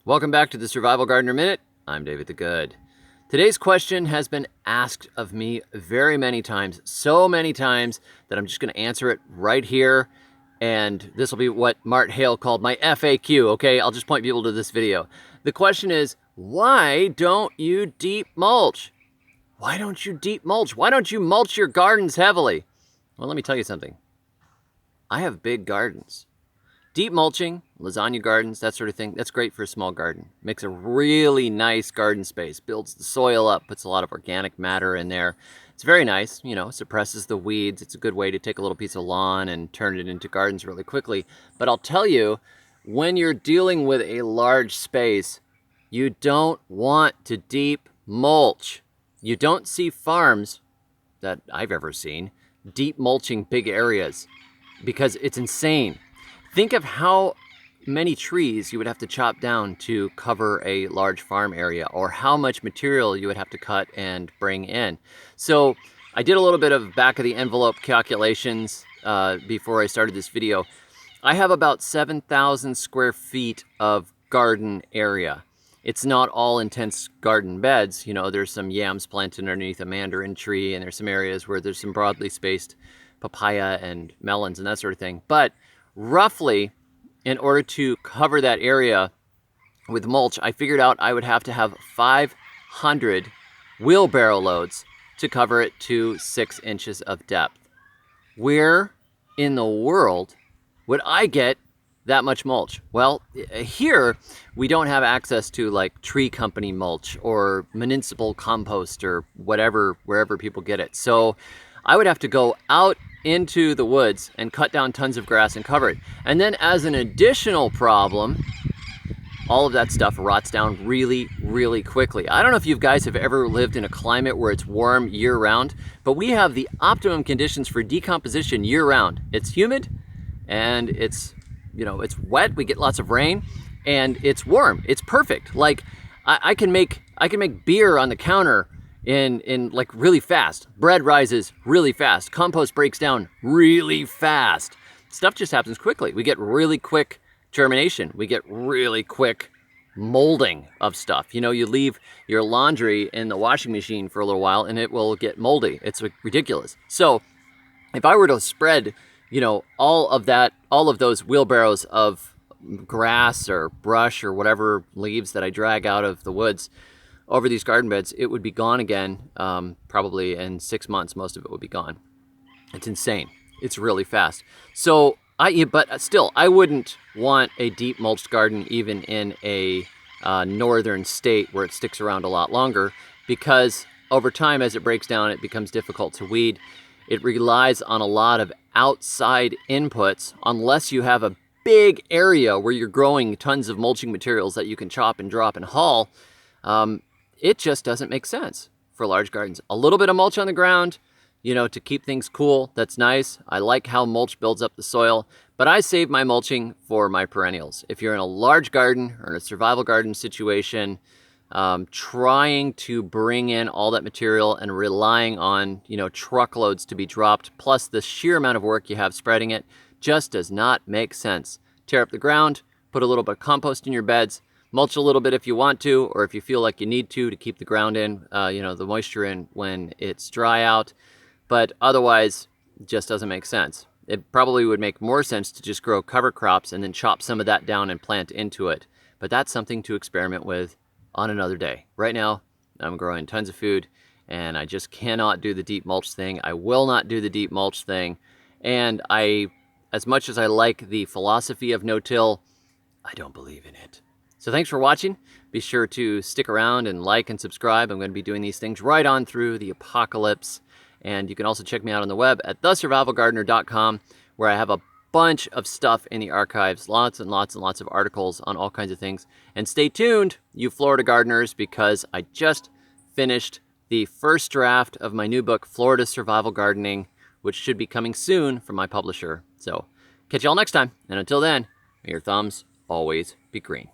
Welcome back to the Survival Gardener Minute. I'm David the Good. Today's question has been asked of me very many times, so many times that I'm just going to answer it right here. And this will be what Mart Hale called my FAQ, okay? I'll just point people to this video. The question is, why don't you deep mulch? Why don't you deep mulch? Why don't you mulch your gardens heavily? Well, let me tell you something. I have big gardens. Deep mulching, lasagna gardens, that sort of thing, that's great for a small garden. Makes a really nice garden space, builds the soil up, puts a lot of organic matter in there. It's very nice, you know, suppresses the weeds. It's a good way to take a little piece of lawn and turn it into gardens really quickly. But I'll tell you, when you're dealing with a large space, you don't want to deep mulch. You don't see farms that I've ever seen deep mulching big areas because it's insane. Think of how many trees you would have to chop down to cover a large farm area, or how much material you would have to cut and bring in. So I did a little bit of back of the envelope calculations before I started this video. I have about 7,000 square feet of garden area. It's not all intense garden beds. You know, there's some yams planted underneath a mandarin tree, and there's some areas where there's some broadly spaced papaya and melons and that sort of thing. But roughly, in order to cover that area with mulch, I figured out I would have to have 500 wheelbarrow loads to cover it to 6 inches of depth. Where in the world would I get that much mulch? Well, here we don't have access to like tree company mulch or municipal compost or whatever, wherever people get it. So I would have to go out into the woods and cut down tons of grass and cover it. And then as an additional problem, all of that stuff rots down really, really quickly. I don't know if you guys have ever lived in a climate where it's warm year round, but we have the optimum conditions for decomposition year round. It's humid and it's, you know, it's wet. We get lots of rain and it's warm. It's perfect. Like I can make beer on the counter in like really fast. Bread rises really fast. Compost breaks down really fast. Stuff just happens quickly. We get really quick germination. We get really quick molding of stuff. You know, you leave your laundry in the washing machine for a little while and it will get moldy. It's ridiculous. So if I were to spread, you know, all of those wheelbarrows of grass or brush or whatever leaves that I drag out of the woods over these garden beds, it would be gone again. Probably in 6 months, most of it would be gone. It's insane. It's really fast. So but still, I wouldn't want a deep mulched garden even in a northern state where it sticks around a lot longer, because over time, as it breaks down, it becomes difficult to weed. It relies on a lot of outside inputs unless you have a big area where you're growing tons of mulching materials that you can chop and drop and haul. It just doesn't make sense for large gardens. A little bit of mulch on the ground, you know, to keep things cool, that's nice. I like how mulch builds up the soil, but I save my mulching for my perennials. If you're in a large garden or in a survival garden situation, trying to bring in all that material and relying on, you know, truckloads to be dropped, plus the sheer amount of work you have spreading it, just does not make sense. Tear up the ground, put a little bit of compost in your beds, mulch a little bit if you want to, or if you feel like you need to keep the ground in, you know, the moisture in when it's dry out. But otherwise, it just doesn't make sense. It probably would make more sense to just grow cover crops and then chop some of that down and plant into it. But that's something to experiment with on another day. Right now, I'm growing tons of food and I just cannot do the deep mulch thing. I will not do the deep mulch thing. And as much as I like the philosophy of no-till, I don't believe in it. So thanks for watching. Be sure to stick around and like and subscribe. I'm going to be doing these things right on through the apocalypse. And you can also check me out on the web at thesurvivalgardener.com, where I have a bunch of stuff in the archives, lots and lots and lots of articles on all kinds of things. And stay tuned, you Florida gardeners, because I just finished the first draft of my new book, Florida Survival Gardening, which should be coming soon from my publisher. So catch y'all next time. And until then, may your thumbs always be green.